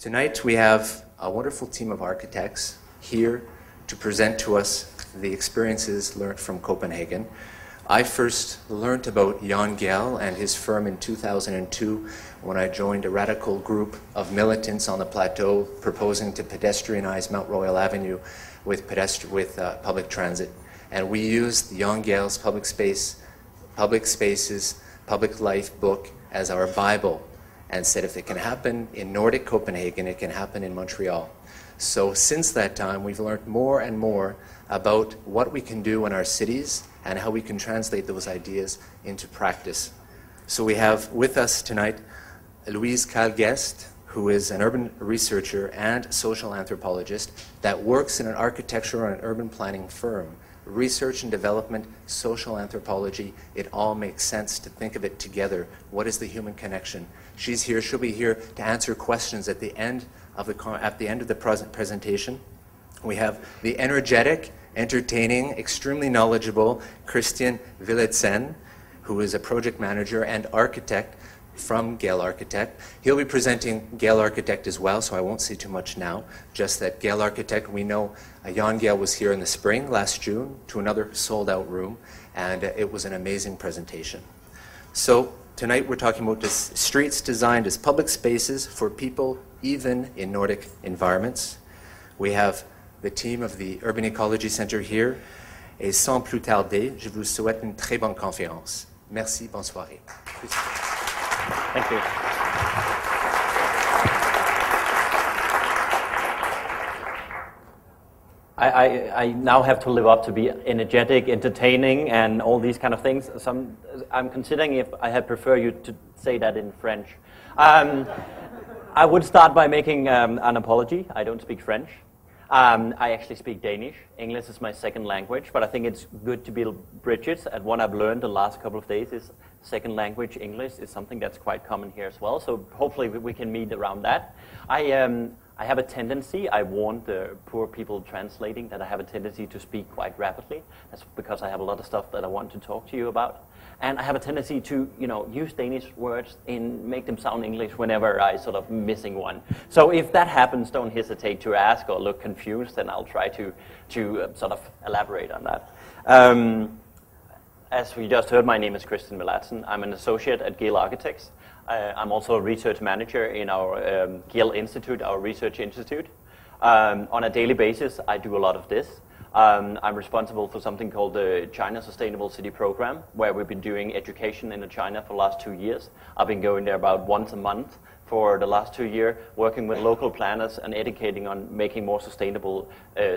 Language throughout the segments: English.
Tonight we have a wonderful team of architects here to present to us the experiences learned from Copenhagen. I first learned about Jan Gehl and his firm in 2002 when I joined a radical group of militants on the plateau proposing to pedestrianize Mount Royal Avenue with public transit. And we used Jan Gehl's Public Spaces, Public Life book as our Bible and said if it can happen in Nordic Copenhagen, it can happen in Montreal. So since that time, we've learned more and more about what we can do in our cities and how we can translate those ideas into practice. So we have with us tonight Louise Kalgest, who is an urban researcher and social anthropologist that works in an architecture and urban planning firm. Research and development, social anthropology, it all makes sense to think of it together. What is the human connection? She's here, she'll be here to answer questions at the end of the presentation. We have the energetic, entertaining, extremely knowledgeable Christian Villetsen, who is a project manager and architect from Gehl Architect. He'll be presenting Gehl Architect as well, so I won't say too much now. Just that Gehl Architect, we know Jan Gehl was here in the spring, last June, to another sold-out room, and it was an amazing presentation. So tonight we're talking about streets designed as public spaces for people, even in Nordic environments. We have the team of the Urban Ecology Center here. Et sans plus tarder, je vous souhaite une très bonne conférence. Merci, bonne soirée. Thank you. I now have to live up to be energetic, entertaining, and all these kind of things. So I'm considering if I had prefer you to say that in French. I would start by making an apology. I don't speak French. I actually speak Danish. English is my second language, but I think it's good to build bridges. And what I've learned the last couple of days is second language English is something that's quite common here as well. So hopefully we can meet around that. I have a tendency, I warned the poor people translating that I have a tendency to speak quite rapidly. That's because I have a lot of stuff that I want to talk to you about. And I have a tendency to, use Danish words and make them sound English whenever I sort of missing one. So if that happens, don't hesitate to ask or look confused, and I'll try to sort of elaborate on that. As we just heard, my name is Christian Villetsen. I'm an associate at Gehl Architects. I'm also a research manager in our Gehl Institute, our research institute. On a daily basis, I do a lot of this. I'm responsible for something called the China Sustainable City Program, where we've been doing education in China for the last 2 years. I've been going there about once a month for the last 2 years, working with local planners and educating on making more sustainable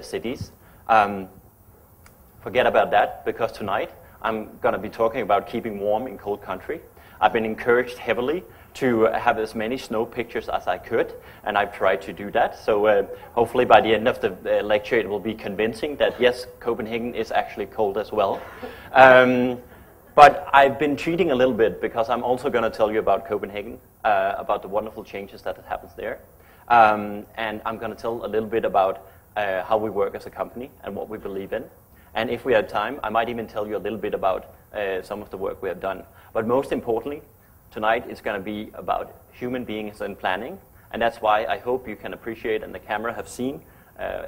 cities. Forget about that, because tonight I'm going to be talking about keeping warm in cold country. I've been encouraged heavily to have as many snow pictures as I could, and I've tried to do that. So hopefully by the end of the lecture it will be convincing that yes, Copenhagen is actually cold as well. But I've been cheating a little bit, because I'm also going to tell you about Copenhagen, about the wonderful changes that happens there. And I'm going to tell a little bit about how we work as a company and what we believe in. And if we have time, I might even tell you a little bit about some of the work we have done. But most importantly, tonight it's going to be about human beings and planning. And that's why I hope you can appreciate, and the camera have seen,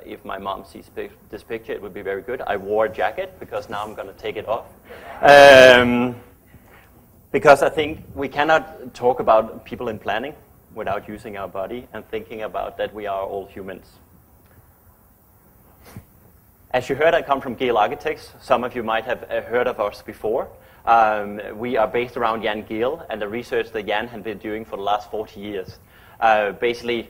if my mom sees this picture, it would be very good. I wore a jacket, because now I'm going to take it off. Because I think we cannot talk about people in planning without using our body and thinking about that we are all humans. As you heard, I come from Gehl Architects. Some of you might have heard of us before. We are based around Jan Gehl and the research that Jan has been doing for the last 40 years. Basically,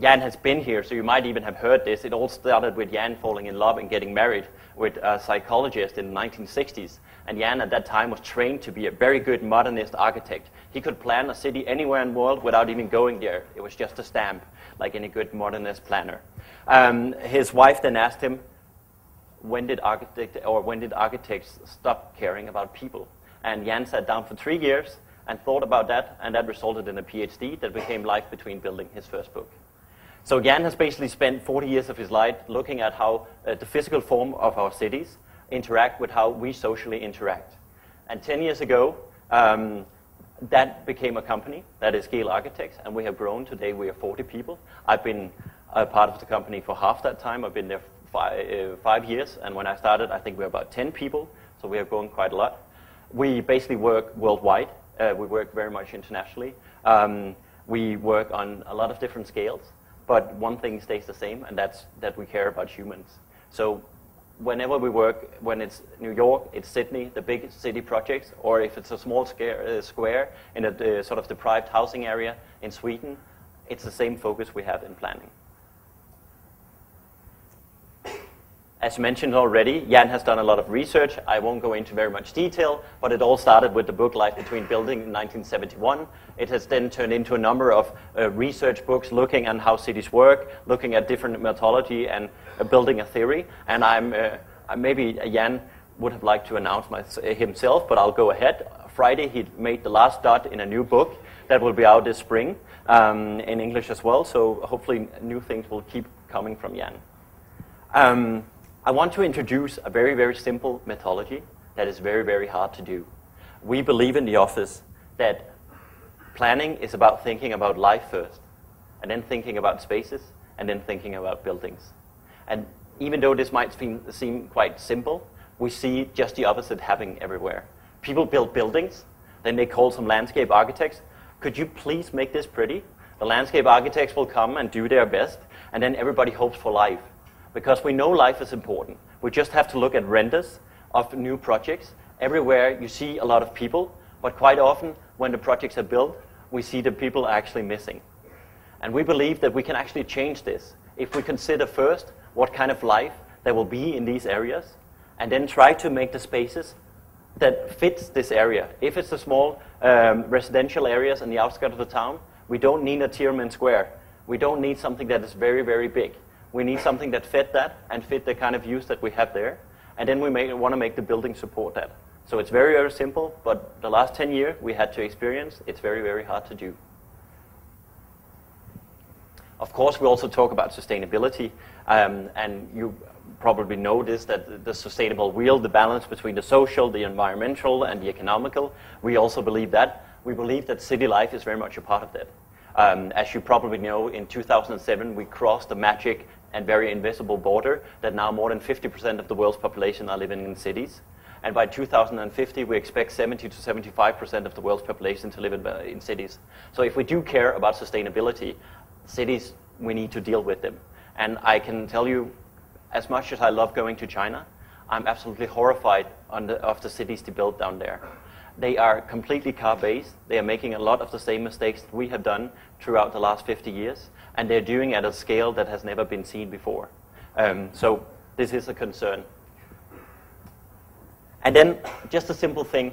Jan has been here, so you might even have heard this. It all started with Jan falling in love and getting married with a psychologist in the 1960s. And Jan at that time was trained to be a very good modernist architect. He could plan a city anywhere in the world without even going there. It was just a stamp, like any good modernist planner. His wife then asked him, when did architects stop caring about people? And Jan sat down for 3 years and thought about that, and that resulted in a PhD that became Life Between Building, his first book. So Jan has basically spent 40 years of his life looking at how the physical form of our cities interact with how we socially interact. And 10 years ago, That became a company that is Scale Architects, and we have grown. Today we are 40 people. I've been a part of the company for half that time. I've been there 5 years, and when I started, I think we were about 10 people, so we have grown quite a lot. We basically work worldwide. We work very much internationally. We work on a lot of different scales, but one thing stays the same, and that's that we care about humans. So whenever we work, when it's New York, it's Sydney, the big city projects, or if it's a small square in a sort of deprived housing area in Sweden, it's the same focus we have in planning. As mentioned already, Jan has done a lot of research. I won't go into very much detail, but it all started with the book Life Between Buildings in 1971. It has then turned into a number of research books looking at how cities work, looking at different methodology and building a theory. And maybe Jan would have liked to announce himself, but I'll go ahead. Friday he made the last dot in a new book that will be out this spring in English as well, so hopefully new things will keep coming from Jan. I want to introduce a very, very simple methodology that is very, very hard to do. We believe in the office that planning is about thinking about life first, and then thinking about spaces, and then thinking about buildings. And even though this might seem quite simple, we see just the opposite happening everywhere. People build buildings, then they call some landscape architects. Could you please make this pretty? The landscape architects will come and do their best, and then everybody hopes for life. Because we know life is important. We just have to look at renders of new projects. Everywhere you see a lot of people, but quite often when the projects are built, we see the people are actually missing. And we believe that we can actually change this if we consider first what kind of life there will be in these areas, and then try to make the spaces that fits this area. If it's the small residential areas in the outskirts of the town, we don't need a Tiananmen Square. We don't need something that is very, very big. We need something that fit that and fit the kind of use that we have there. And then we want to make the building support that. So it's very, very simple, but the last 10 years we had to experience, it's very, very hard to do. Of course, we also talk about sustainability, and you probably know this, that the sustainable wheel, the balance between the social, the environmental, and the economical, we also believe that. We believe that city life is very much a part of that. As you probably know, in 2007, we crossed the magic and very invisible border that now more than 50% of the world's population are living in cities. And by 2050, we expect 70 to 75% of the world's population to live in cities. So if we do care about sustainability, cities, we need to deal with them. And I can tell you, as much as I love going to China, I'm absolutely horrified of the cities to build down there. They are completely car-based. They are making a lot of the same mistakes we have done throughout the last 50 years, and they're doing it at a scale that has never been seen before. So this is a concern. And then just a simple thing.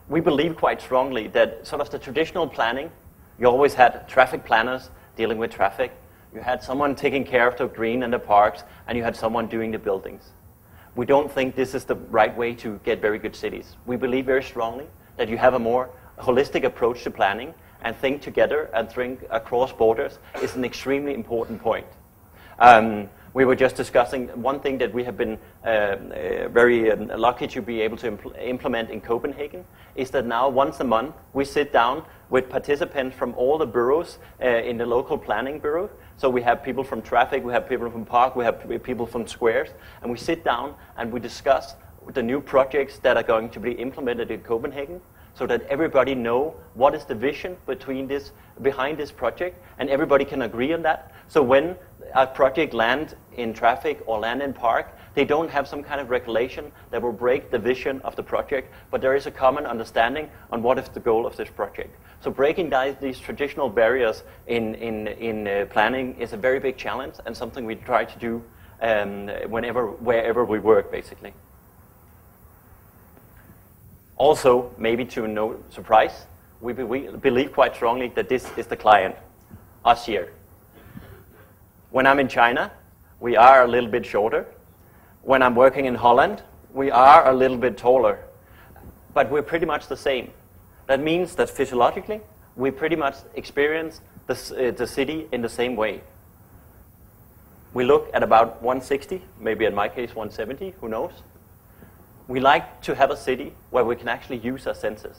We believe quite strongly that sort of the traditional planning, you always had traffic planners dealing with traffic. You had someone taking care of the green and the parks, and you had someone doing the buildings. We don't think this is the right way to get very good cities. We believe very strongly that you have a more holistic approach to planning, and think together and think across borders is an extremely important point. We were just discussing one thing that we have been very lucky to be able to implement in Copenhagen is that now once a month we sit down with participants from all the boroughs in the local planning bureau. So we have people from traffic, we have people from park, we have people from squares, and we sit down and we discuss the new projects that are going to be implemented in Copenhagen, so that everybody know what is the vision behind this project, and everybody can agree on that. So when a project lands in traffic or land in park, they don't have some kind of regulation that will break the vision of the project, but there is a common understanding on what is the goal of this project. So breaking down these traditional barriers in planning is a very big challenge, and something we try to do wherever we work, basically. Also, maybe to no surprise, we believe quite strongly that this is the client, us here. When I'm in China, we are a little bit shorter. When I'm working in Holland, we are a little bit taller. But we're pretty much the same. That means that physiologically, we pretty much experience the city in the same way. We look at about 160, maybe in my case 170, who knows? We like to have a city where we can actually use our senses.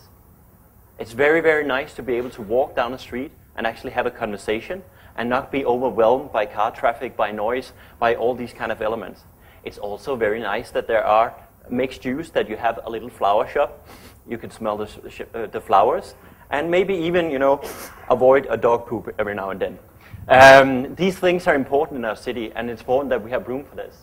It's very, very nice to be able to walk down the street and actually have a conversation and not be overwhelmed by car traffic, by noise, by all these kind of elements. It's also very nice that there are mixed use, that you have a little flower shop. You can smell the flowers, and maybe even, you know, avoid a dog poop every now and then. These things are important in our city, and it's important that we have room for this.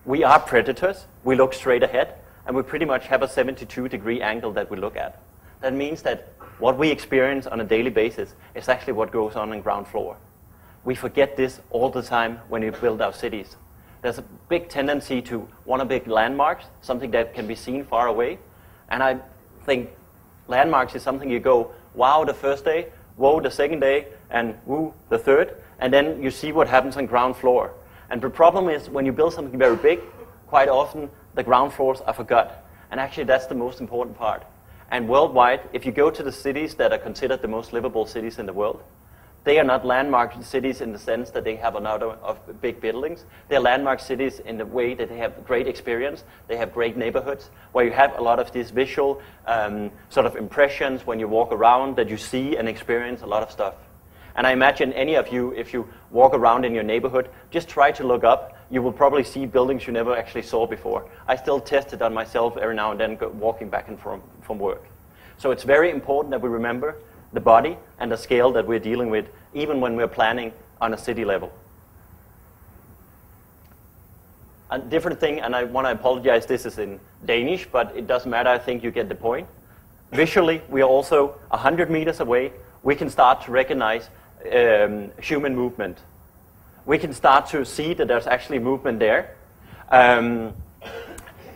We are predators. We look straight ahead, and we pretty much have a 72-degree angle that we look at. That means that what we experience on a daily basis is actually what goes on ground floor. We forget this all the time when we build our cities. There's a big tendency to want a big landmarks, something that can be seen far away. And I think landmarks is something you go, wow, the first day, whoa, the second day, and woo, the third. And then you see what happens on ground floor. And the problem is when you build something very big, quite often the ground floors are forgotten. And actually that's the most important part. And worldwide, if you go to the cities that are considered the most livable cities in the world, they are not landmark cities in the sense that they have a lot of big buildings. They're landmark cities in the way that they have great experience. They have great neighborhoods where you have a lot of these visual sort of impressions when you walk around, that you see and experience a lot of stuff. And I imagine any of you, if you walk around in your neighborhood, just try to look up. You will probably see buildings you never actually saw before. I still test it on myself every now and then walking back and from work. So it's very important that we remember the body and the scale that we're dealing with, even when we're planning on a city level. A different thing, and I want to apologize, this is in Danish, but it doesn't matter, I think you get the point. Visually, we are also 100 meters away. We can start to recognize human movement. We can start to see that there's actually movement there.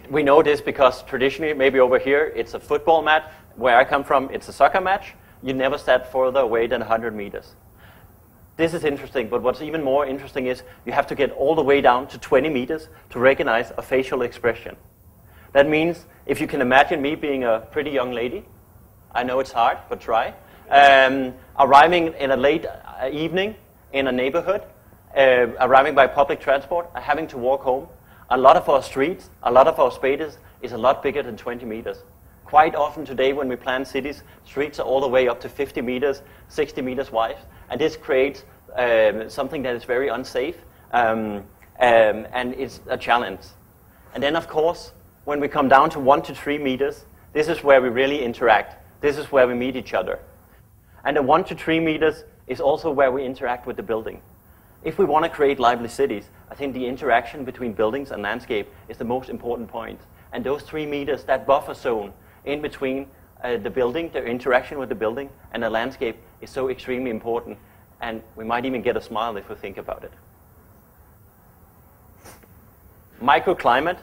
We know this because traditionally, maybe over here, it's a football match. Where I come from, it's a soccer match. You never sat further away than 100 meters. This is interesting, but what's even more interesting is you have to get all the way down to 20 meters to recognize a facial expression. That means if you can imagine me being a pretty young lady, I know it's hard, but try, arriving in a late evening in a neighborhood, arriving by public transport, having to walk home. A lot of our streets, a lot of our spaces is a lot bigger than 20 meters. Quite often today when we plan cities, streets are all the way up to 50 meters, 60 meters wide, and this creates something that is very unsafe, and it's a challenge. And then of course, when we come down to 1 to 3 meters, this is where we really interact. This is where we meet each other. And the 1 to 3 meters is also where we interact with the building. If we want to create lively cities, I think the interaction between buildings and landscape is the most important point. And those 3 meters, that buffer zone in between the building, the interaction with the building, and the landscape is so extremely important. And we might even get a smile if we think about it. Microclimate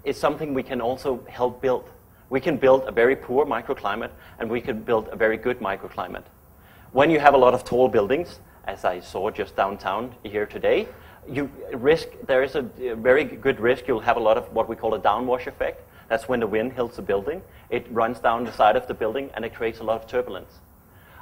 is something we can also help build. We can build a very poor microclimate, and we can build a very good microclimate. When you have a lot of tall buildings, as I saw just downtown here today, there is a very good risk you'll have a lot of what we call a downwash effect. That's when the wind hits the building. It runs down the side of the building, and it creates a lot of turbulence.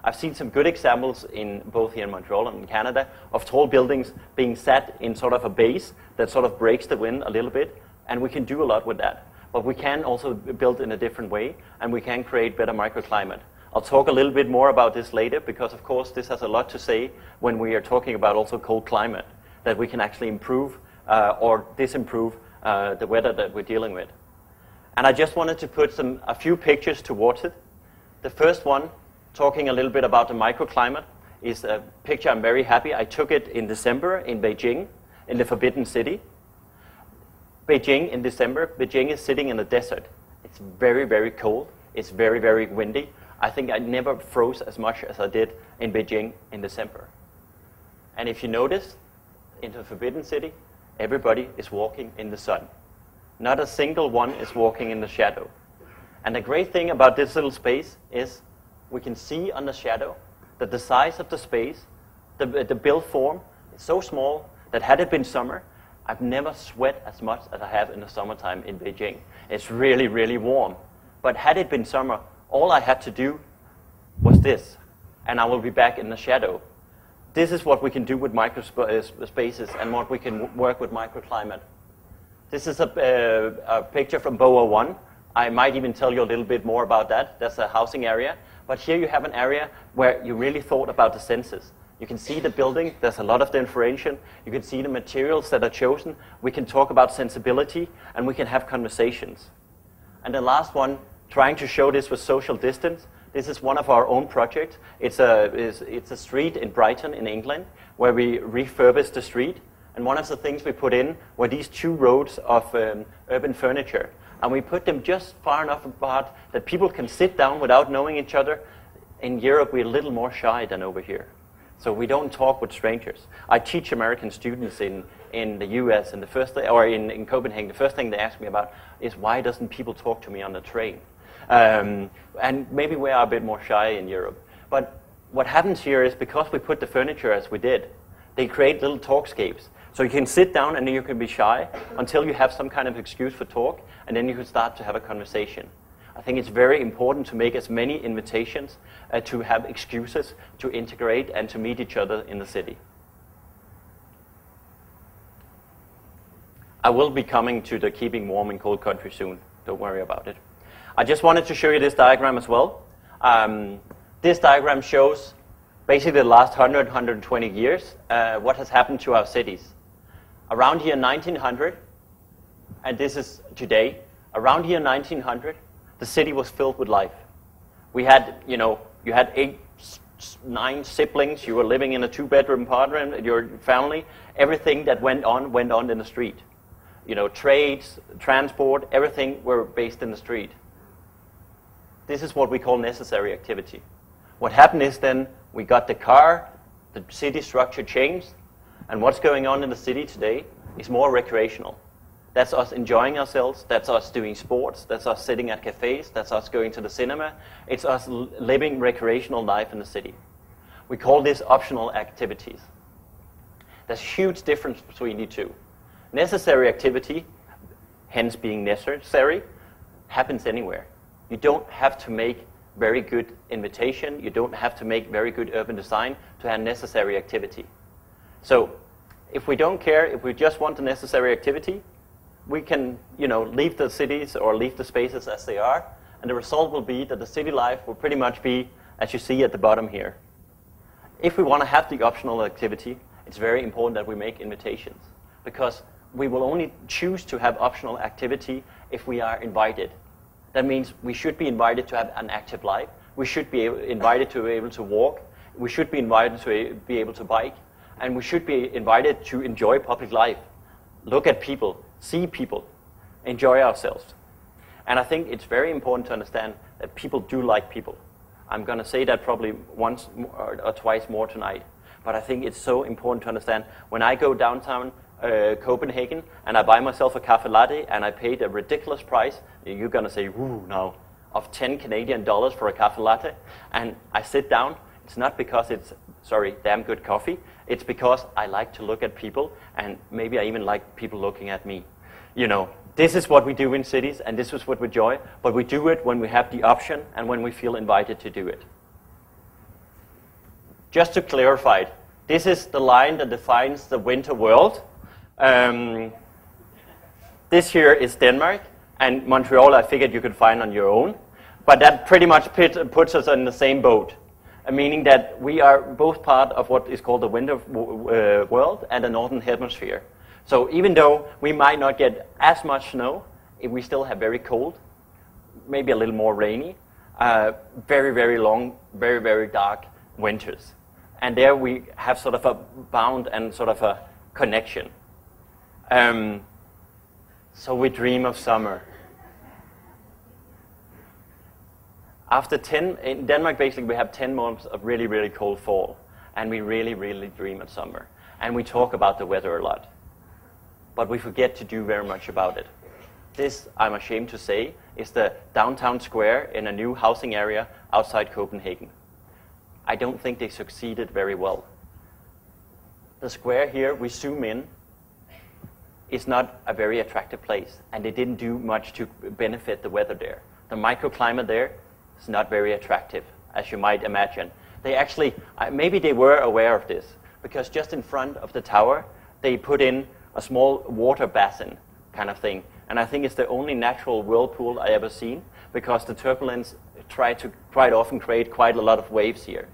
I've seen some good examples in both here in Montreal and in Canada of tall buildings being set in sort of a base that sort of breaks the wind a little bit, and we can do a lot with that. But we can also build in a different way, and we can create better microclimate. I'll talk a little bit more about this later, because of course this has a lot to say when we are talking about also cold climate, that we can actually improve or disimprove the weather that we're dealing with. And I just wanted to put a few pictures towards it. The first one, talking a little bit about the microclimate, is a picture I'm very happy. I took it in December in Beijing, in the Forbidden City. Beijing in December, Beijing is sitting in the desert. It's very, very cold. It's very, very windy. I think I never froze as much as I did in Beijing in December. And if you notice, in the Forbidden City, everybody is walking in the sun. Not a single one is walking in the shadow. And the great thing about this little space is we can see on the shadow that the size of the space, the build form, is so small that had it been summer, I've never sweat as much as I have in the summertime in Beijing. It's really, really warm. But had it been summer, all I had to do was this, and I will be back in the shadow. This is what we can do with microspaces and what we can work with microclimate. This is a picture from BOA 1. I might even tell you a little bit more about that. That's a housing area. But here you have an area where you really thought about the senses. You can see the building. There's a lot of differentiation. You can see the materials that are chosen. We can talk about sensibility, and we can have conversations. And the last one, trying to show this with social distance. This is one of our own projects. It's a street in Brighton in England where we refurbished the street. And one of the things we put in were these 2 rows of urban furniture. And we put them just far enough apart that people can sit down without knowing each other. In Europe, we're a little more shy than over here. So we don't talk with strangers. I teach American students in the US, and the first thing, or in Copenhagen, the first thing they ask me about is why doesn't people talk to me on the train? And maybe we are a bit more shy in Europe. But what happens here is because we put the furniture as we did, they create little talkscapes. So you can sit down and you can be shy until you have some kind of excuse for talk, and then you can start to have a conversation. I think it's very important to make as many invitations to have excuses to integrate and to meet each other in the city. I will be coming to the keeping warm in cold country soon. Don't worry about it. I just wanted to show you this diagram as well. This diagram shows basically the last 100, 120 years, what has happened to our cities. Around here 1900, and this is today, around here 1900, the city was filled with life. We had, you had 8, 9 siblings, you were living in a 2-bedroom apartment, your family, everything that went on in the street. Trades, transport, everything were based in the street. This is what we call necessary activity. What happened is then we got the car, the city structure changed, and what's going on in the city today is more recreational. That's us enjoying ourselves, that's us doing sports, that's us sitting at cafes, that's us going to the cinema. It's us living recreational life in the city. We call this optional activities. There's a huge difference between the two. Necessary activity, hence being necessary, happens anywhere. You don't have to make very good invitation, you don't have to make very good urban design to have necessary activity. So if we don't care, if we just want the necessary activity, we can, leave the cities or leave the spaces as they are, and the result will be that the city life will pretty much be as you see at the bottom here. If we want to have the optional activity, it's very important that we make invitations, because we will only choose to have optional activity if we are invited. That means we should be invited to have an active life, we should be invited to be able to walk, we should be invited to be able to bike, and we should be invited to enjoy public life, look at people, see people, enjoy ourselves. And I think it's very important to understand that people do like people. I'm going to say that probably once or twice more tonight. But I think it's so important to understand when I go downtown Copenhagen and I buy myself a cafe latte and I paid a ridiculous price, you're going to say, woo, now, of 10 Canadian dollars for a cafe latte, and I sit down, it's not because it's, damn good coffee. It's because I like to look at people, and maybe I even like people looking at me. This is what we do in cities, and this is what we enjoy, but we do it when we have the option and when we feel invited to do it. Just to clarify, this is the line that defines the winter world. This here is Denmark, and Montreal I figured you could find on your own, but that pretty much puts us in the same boat. Meaning that we are both part of what is called the winter world and the northern hemisphere. So even though we might not get as much snow, we still have very cold, maybe a little more rainy, very, very long, very, very dark winters. And there we have sort of a bound and sort of a connection. So we dream of summer. In Denmark, basically, we have 10 months of really, really cold fall. And we really, really dream of summer. And we talk about the weather a lot. But we forget to do very much about it. This, I'm ashamed to say, is the downtown square in a new housing area outside Copenhagen. I don't think they succeeded very well. The square here, we zoom in, is not a very attractive place. And they didn't do much to benefit the weather there. The microclimate there, it's not very attractive, as you might imagine. They actually, maybe they were aware of this, because just in front of the tower, they put in a small water basin kind of thing And I think it's the only natural whirlpool I ever seen, because the turbulence tried to quite often create quite a lot of waves here.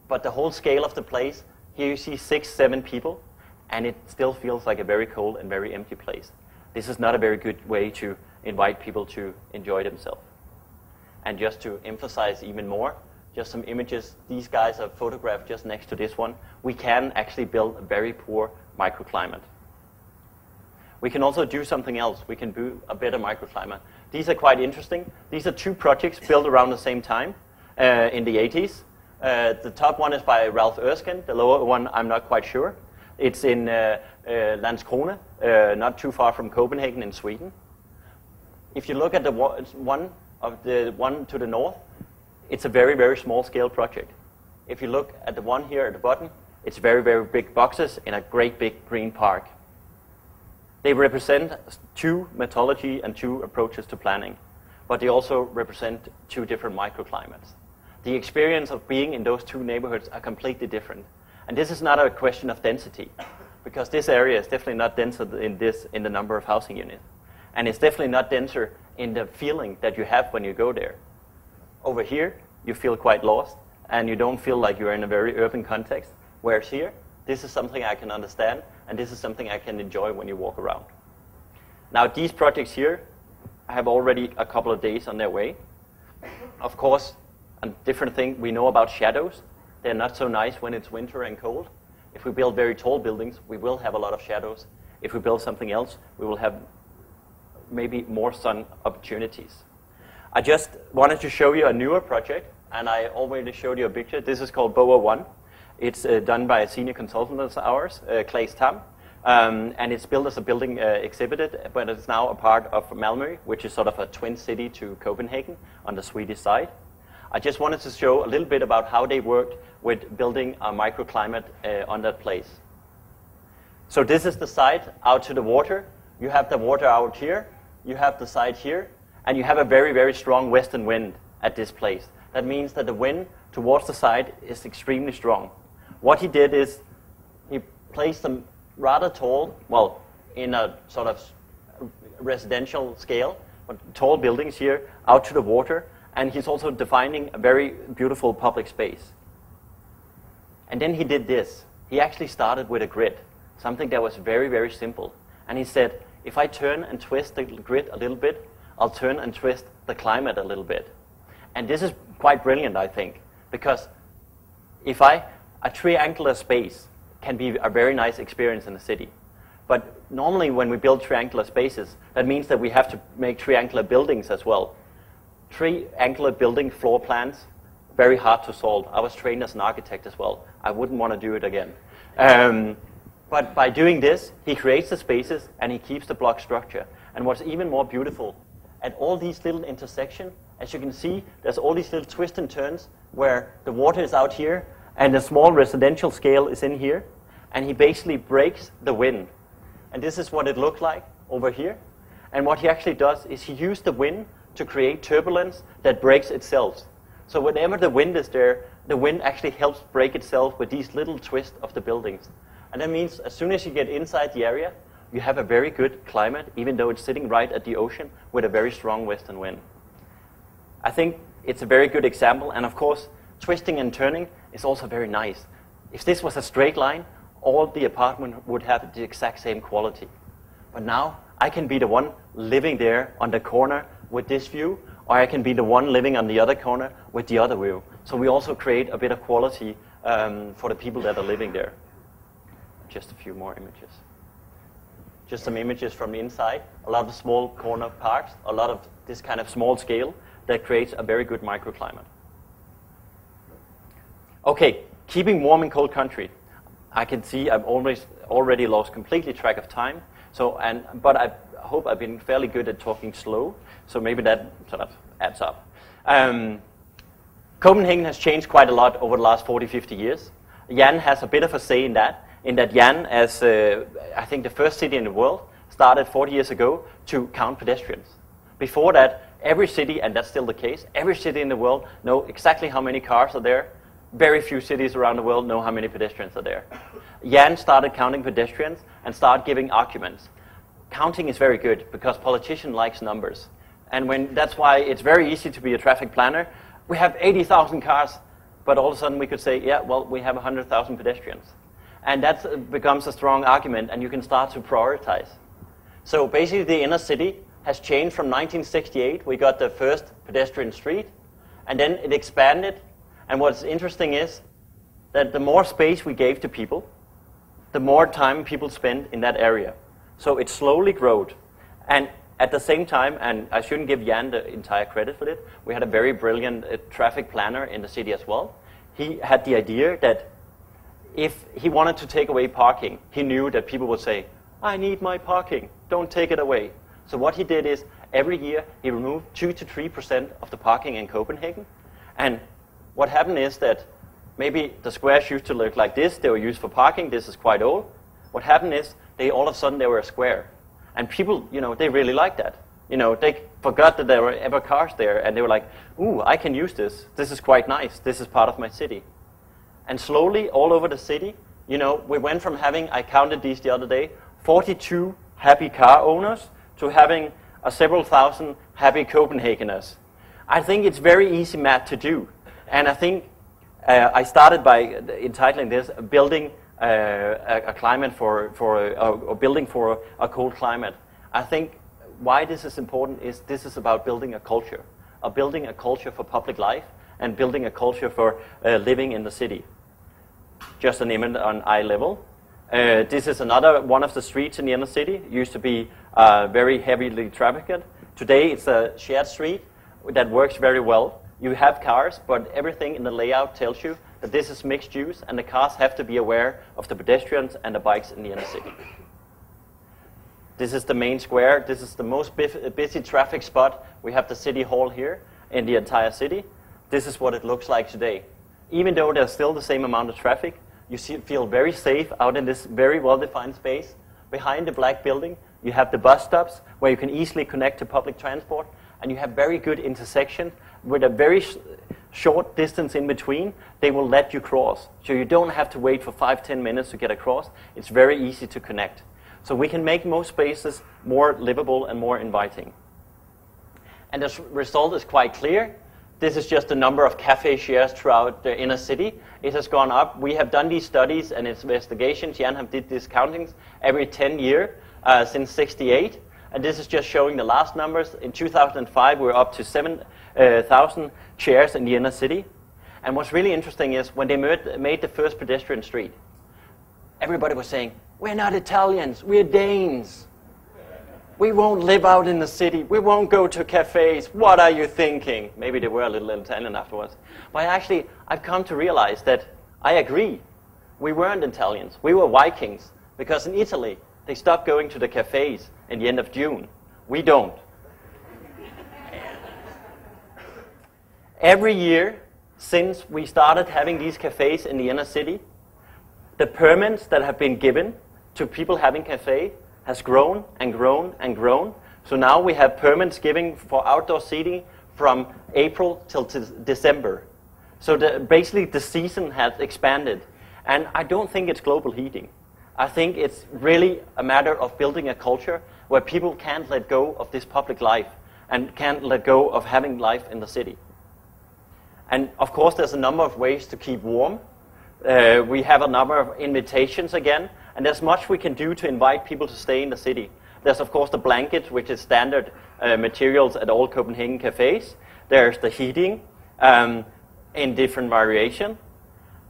But the whole scale of the place, here you see 6, 7 people, and it still feels like a very cold and very empty place. This is not a very good way to invite people to enjoy themselves. And just to emphasize even more, just some images. These guys are photographed just next to this one. We can actually build a very poor microclimate. We can also do something else. We can do a better microclimate. These are quite interesting. These are 2 projects built around the same time in the 80s. The top one is by Ralph Erskine. The lower one, I'm not quite sure. It's in Landskrona, not too far from Copenhagen in Sweden. If you look at the one to the north, it's a very, very small scale project. If you look at the one here at the bottom, it's very, very big boxes in a great big green park. They represent 2 methodology and 2 approaches to planning, but they also represent 2 different microclimates. The experience of being in those 2 neighborhoods are completely different. And this is not a question of density, because this area is definitely not denser in the number of housing units. And it's definitely not denser in the feeling that you have when you go there. Over here, you feel quite lost, and you don't feel like you're in a very urban context. Whereas here, this is something I can understand, and this is something I can enjoy when you walk around. Now, these projects here have already a couple of days on their way. Of course, a different thing, we know about shadows. They're not so nice when it's winter and cold. If we build very tall buildings, we will have a lot of shadows. If we build something else, we will have maybe more sun opportunities. I just wanted to show you a newer project, and I already showed you a picture. This is called BOA 1. It's done by a senior consultant of ours, Claes Tam, and it's built as a building exhibited, but it's now a part of Malmö, which is sort of a twin city to Copenhagen on the Swedish side. I just wanted to show a little bit about how they worked with building a microclimate on that place. So this is the site out to the water. You have the water out here, you have the site here, and you have a very, very strong western wind at this place. That means that the wind towards the site is extremely strong. What he did is he placed them rather tall, well, in a sort of residential scale, but tall buildings here out to the water, and he's also defining a very beautiful public space. And then he did this. He actually started with a grid, something that was very, very simple. And he said, if I turn and twist the grid a little bit, I'll turn and twist the climate a little bit. And this is quite brilliant, I think, because a triangular space can be a very nice experience in a city. But normally when we build triangular spaces, that means that we have to make triangular buildings as well. Triangular building floor plans, very hard to solve. I was trained as an architect as well. I wouldn't want to do it again. But by doing this, he creates the spaces and he keeps the block structure. And what's even more beautiful, at all these little intersections, as you can see, there's all these little twists and turns where the water is out here and the small residential scale is in here. And he basically breaks the wind. And this is what it looked like over here. And what he actually does is he used the wind to create turbulence that breaks itself. So whenever the wind is there, the wind actually helps break itself with these little twists of the buildings. And that means as soon as you get inside the area, you have a very good climate, even though it's sitting right at the ocean with a very strong western wind. I think it's a very good example. And of course, twisting and turning is also very nice. If this was a straight line, all the apartment would have the exact same quality. But now I can be the one living there on the corner with this view, or I can be the one living on the other corner with the other view. So we also create a bit of quality for the people that are living there. Just a few more images. Just some images from the inside. A lot of small corner parks, a lot of this kind of small scale that creates a very good microclimate. Okay, keeping warm in cold country. I can see I've already lost completely track of time. But I hope I've been fairly good at talking slow, so maybe that sort of adds up. Copenhagen has changed quite a lot over the last 40, 50 years. Jan has a bit of a say in that Jan, as I think the first city in the world, started 40 years ago to count pedestrians. Before that, every city, and that's still the case, every city in the world know exactly how many cars are there. Very few cities around the world know how many pedestrians are there. Jan started counting pedestrians and started giving arguments. counting is very good because politician likes numbers. And that's why it's very easy to be a traffic planner. We have 80,000 cars, but all of a sudden we could say, yeah, well, we have 100,000 pedestrians. And that becomes a strong argument, and you can start to prioritize. So basically the inner city has changed from 1968. We got the first pedestrian street, and then it expanded. And what's interesting is that the more space we gave to people, the more time people spend in that area. So it slowly growed. And at the same time, and I shouldn't give Jan the entire credit for it, we had a very brilliant traffic planner in the city as well. He had the idea that if he wanted to take away parking, he knew that people would say, I need my parking, don't take it away. So what he did is, every year he removed 2 to 3% of the parking in Copenhagen. And what happened is that maybe the squares used to look like this, they were used for parking, this is quite old. What happened is, all of a sudden they were a square. And people, they really liked that. They forgot that there were ever cars there, and they were like, ooh, I can use this. This is quite nice. This is part of my city. And slowly, all over the city, we went from having, I counted these the other day, 42 happy car owners to having several thousand happy Copenhageners. I think it's very easy math to do. And I think I started by entitling this, building a climate or building for a cold climate. I think why this is important is this is about building a culture for public life and building a culture for living in the city. Just an image on eye level. This is another one of the streets in the inner city. It used to be very heavily trafficked. Today it's a shared street that works very well. You have cars, but everything in the layout tells you that this is mixed use, and the cars have to be aware of the pedestrians and the bikes in the inner city. This is the main square. This is the most busy traffic spot. We have the city hall here in the entire city. This is what it looks like today. Even though there's still the same amount of traffic, you feel very safe out in this very well-defined space. Behind the black building, you have the bus stops where you can easily connect to public transport, and you have very good intersection with a very short distance in between. They will let you cross. So you don't have to wait for 5-10 minutes to get across. It's very easy to connect. So we can make most spaces more livable and more inviting. And the result is quite clear. This is just the number of cafe shares throughout the inner city. It has gone up. We have done these studies and investigations. Jan have did these countings every 10 years since 68. And this is just showing the last numbers. In 2005, we were up to 7,000 shares in the inner city. And what's really interesting is when they made the first pedestrian street, everybody was saying, we're not Italians, we're Danes. We won't live out in the city. We won't go to cafes. What are you thinking? Maybe they were a little Italian afterwards. But actually, I've come to realize that I agree. We weren't Italians. We were Vikings. Because in Italy, they stopped going to the cafes in the end of June. We don't. Every year since we started having these cafes in the inner city, the permits that have been given to people having cafe has grown and grown and grown. So now we have permits given for outdoor seating from April till December. So basically the season has expanded. And I don't think it's global heating. I think it's really a matter of building a culture where people can't let go of this public life and can't let go of having life in the city. And of course there's a number of ways to keep warm. We have a number of invitations again, and there's much we can do to invite people to stay in the city. There's of course the blanket, which is standard materials at all Copenhagen cafes. There's the heating in different variation.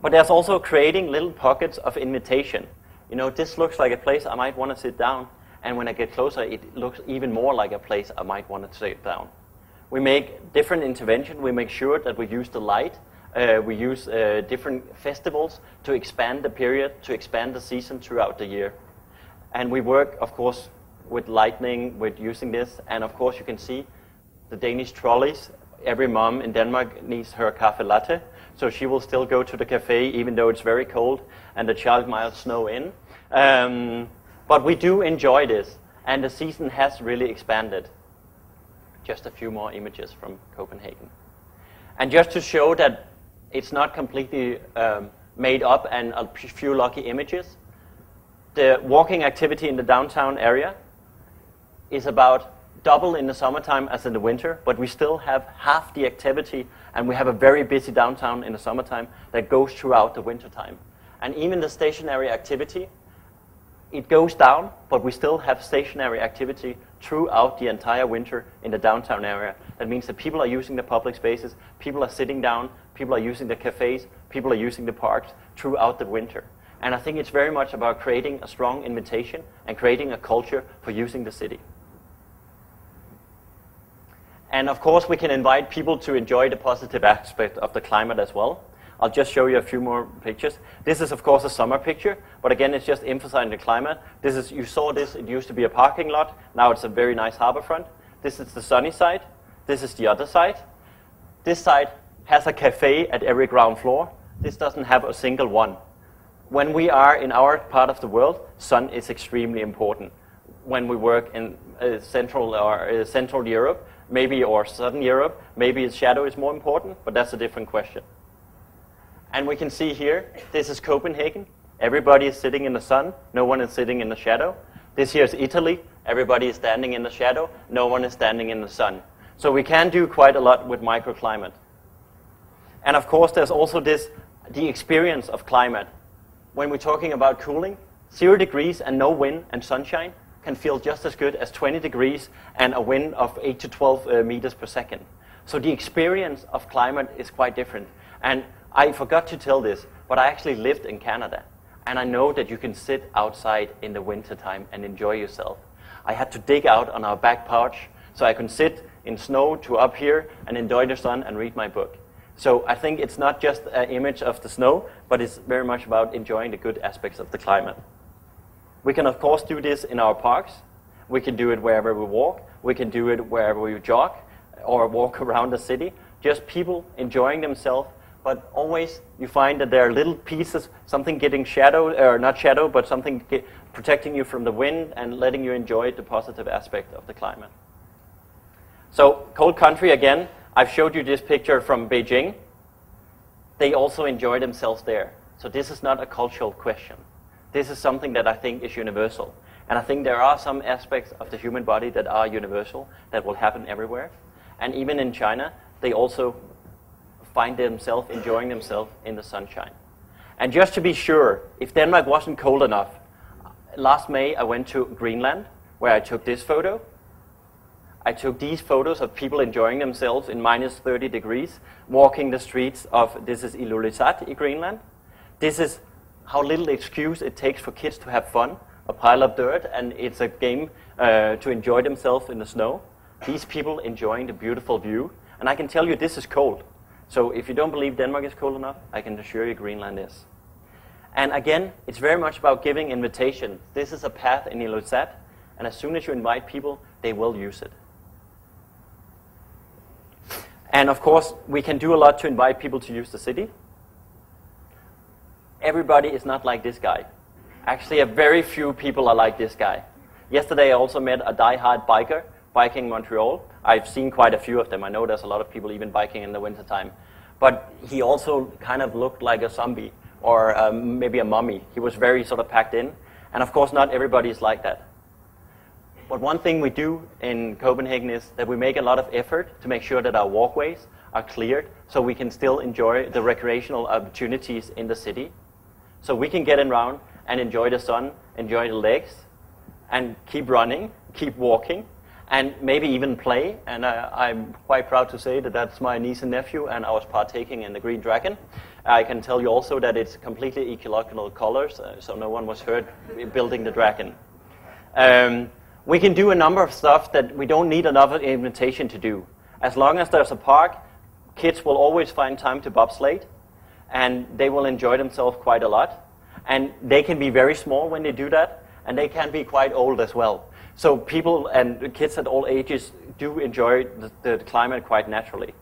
But there's also creating little pockets of invitation. This looks like a place I might want to sit down, and when I get closer, it looks even more like a place I might want to sit down. We make different intervention. We make sure that we use the light. We use different festivals to expand the period, to expand the season throughout the year. And we work, of course, with lightning, with using this. And of course, you can see the Danish trolleys. Every mom in Denmark needs her cafe latte. So she will still go to the cafe, even though it's very cold and the child might snow in. But we do enjoy this. And the season has really expanded. Just a few more images from Copenhagen. And just to show that it's not completely made up and a few lucky images, the walking activity in the downtown area is about double in the summertime as in the winter, but we still have half the activity, and we have a very busy downtown in the summertime that goes throughout the wintertime. And even the stationary activity, it goes down, but we still have stationary activity throughout the entire winter in the downtown area. That means that people are using the public spaces, people are sitting down, people are using the cafes, people are using the parks throughout the winter. And I think it's very much about creating a strong invitation and creating a culture for using the city. And of course, we can invite people to enjoy the positive aspect of the climate as well. I'll just show you a few more pictures. This is, of course, a summer picture, but again, it's just emphasizing the climate. This is, you saw this, it used to be a parking lot. Now it's a very nice harbor front. This is the sunny side. This is the other side. This side has a cafe at every ground floor. This doesn't have a single one. When we are in our part of the world, sun is extremely important. When we work in Central Europe, maybe, or Southern Europe, maybe shadow is more important, but that's a different question. And we can see here, this is Copenhagen. Everybody is sitting in the sun. No one is sitting in the shadow. This here is Italy. Everybody is standing in the shadow. No one is standing in the sun. So we can do quite a lot with microclimate. And of course, there's also the experience of climate. When we're talking about cooling, 0 degrees and no wind and sunshine can feel just as good as 20 degrees and a wind of 8 to 12 meters per second. So the experience of climate is quite different. And I forgot to tell this, but I actually lived in Canada. And I know that you can sit outside in the wintertime and enjoy yourself. I had to dig out on our back porch so I could sit in snow to up here and enjoy the sun and read my book. So I think it's not just an image of the snow, but it's very much about enjoying the good aspects of the climate. We can, of course, do this in our parks. We can do it wherever we walk. We can do it wherever we jog or walk around the city. Just people enjoying themselves. But always you find that there are little pieces, something getting shadow, or not shadow, but something protecting you from the wind and letting you enjoy the positive aspect of the climate. So cold country again, I've showed you this picture from Beijing. They also enjoy themselves there. So this is not a cultural question. This is something that I think is universal. And I think there are some aspects of the human body that are universal, that will happen everywhere. And even in China, they also find themselves enjoying themselves in the sunshine. And just to be sure, if Denmark wasn't cold enough, last May I went to Greenland, where I took this photo. I took these photos of people enjoying themselves in minus 30 degrees, walking the streets of, this is Ilulissat in Greenland. This is how little excuse it takes for kids to have fun, a pile of dirt, and it's a game to enjoy themselves in the snow. These people enjoying the beautiful view. And I can tell you this is cold. So if you don't believe Denmark is cold enough, I can assure you Greenland is. And again, it's very much about giving invitation. This is a path in Ilulissat, and as soon as you invite people, they will use it. And of course, we can do a lot to invite people to use the city. Everybody is not like this guy. Actually, a very few people are like this guy. Yesterday, I also met a die-hard biker biking Montreal. I've seen quite a few of them. I know there's a lot of people even biking in the wintertime. But he also kind of looked like a zombie or maybe a mummy. He was very sort of packed in. And of course, not everybody is like that. But one thing we do in Copenhagen is that we make a lot of effort to make sure that our walkways are cleared so we can still enjoy the recreational opportunities in the city. So we can get around and enjoy the sun, enjoy the lakes, and keep running, keep walking, and maybe even play. And I'm quite proud to say that that's my niece and nephew, and I was partaking in the Green Dragon. I can tell you also that it's completely ecological colors, so no one was hurt building the dragon. We can do a number of stuff that we don't need another invitation to do. As long as there's a park, kids will always find time to bobsleigh, and they will enjoy themselves quite a lot. And they can be very small when they do that, and they can be quite old as well. So people and kids at all ages do enjoy the climate quite naturally.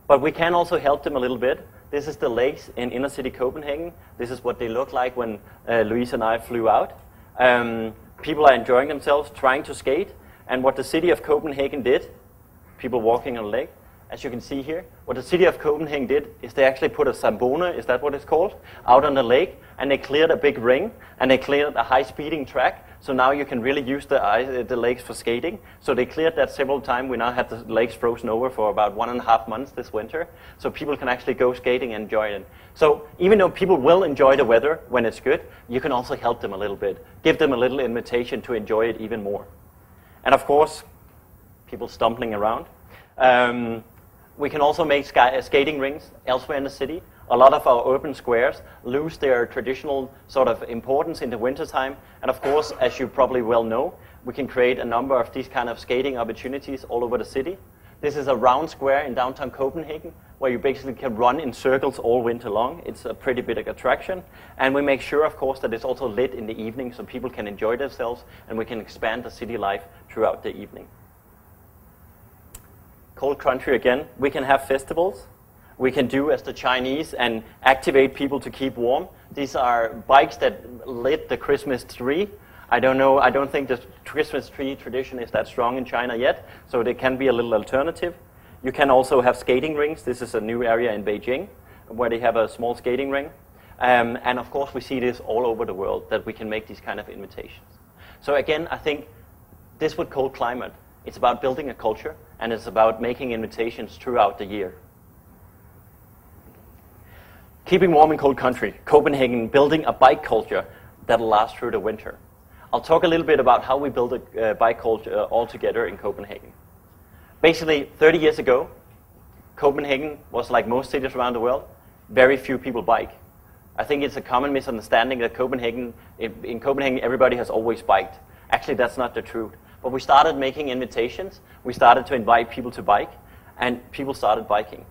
But we can also help them a little bit. This is the lakes in inner city Copenhagen. This is what they look like when Louise and I flew out. People are enjoying themselves, trying to skate. And what the city of Copenhagen did, people walking on the lake, as you can see here, what the city of Copenhagen did is they actually put a Zamboni, is that what it's called, out on the lake, and they cleared a big ring, and they cleared a high-speeding track, so now you can really use the lakes for skating. So they cleared that several times. We now have the lakes frozen over for about 1.5 months this winter, so people can actually go skating and enjoy it. So even though people will enjoy the weather when it's good, you can also help them a little bit, give them a little invitation to enjoy it even more. And of course, people stumbling around. We can also make skating rinks elsewhere in the city. A lot of our urban squares lose their traditional sort of importance in the wintertime. And of course, as you probably well know, we can create a number of these kind of skating opportunities all over the city. This is a round square in downtown Copenhagen where you basically can run in circles all winter long. It's a pretty big attraction. And we make sure, of course, that it's also lit in the evening so people can enjoy themselves and we can expand the city life throughout the evening. Cold country again, we can have festivals. We can do as the Chinese and activate people to keep warm. These are bikes that lit the Christmas tree. I don't know, I don't think the Christmas tree tradition is that strong in China yet, so there can be a little alternative. You can also have skating rinks. This is a new area in Beijing where they have a small skating ring. And of course we see this all over the world, that we can make these kind of invitations. So again, I think this with cold climate, it's about building a culture and it's about making invitations throughout the year. Keeping warm in cold country, Copenhagen, building a bike culture that'll last through the winter. I'll talk a little bit about how we build a bike culture all together in Copenhagen. Basically, 30 years ago, Copenhagen was like most cities around the world, very few people bike. I think it's a common misunderstanding that in Copenhagen everybody has always biked. Actually, that's not the truth. But we started making invitations, we started to invite people to bike, and people started biking.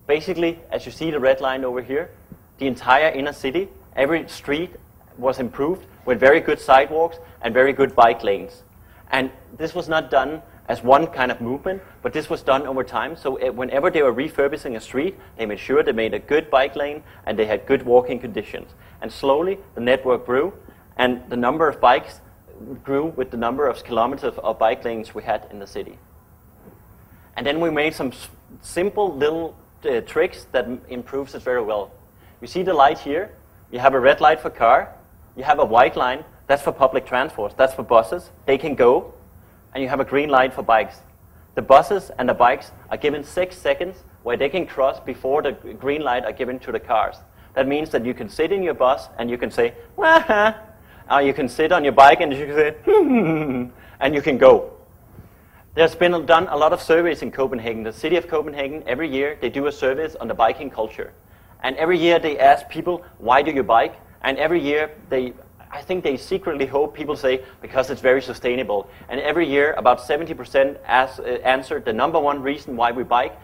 Basically, as you see the red line over here, the entire inner city, every street was improved with very good sidewalks and very good bike lanes. And this was not done as one kind of movement, but this was done over time. So whenever they were refurbishing a street, they made sure they made a good bike lane and they had good walking conditions. And slowly the network grew and the number of bikes grew with the number of kilometers of bike lanes we had in the city. And then we made some simple little tricks that improves it very well. You see the light here, you have a red light for car, you have a white line, that's for public transport, that's for buses, they can go, and you have a green light for bikes. The buses and the bikes are given 6 seconds where they can cross before the green light are given to the cars. That means that you can sit in your bus and you can say, wah-ha, or you can sit on your bike and you can say, and you can go. There's been done a lot of surveys in Copenhagen. The city of Copenhagen, every year, they do a survey on the biking culture. And every year they ask people, why do you bike? And every year, I think they secretly hope people say, because it's very sustainable. And every year, about 70% answered the number one reason why we bike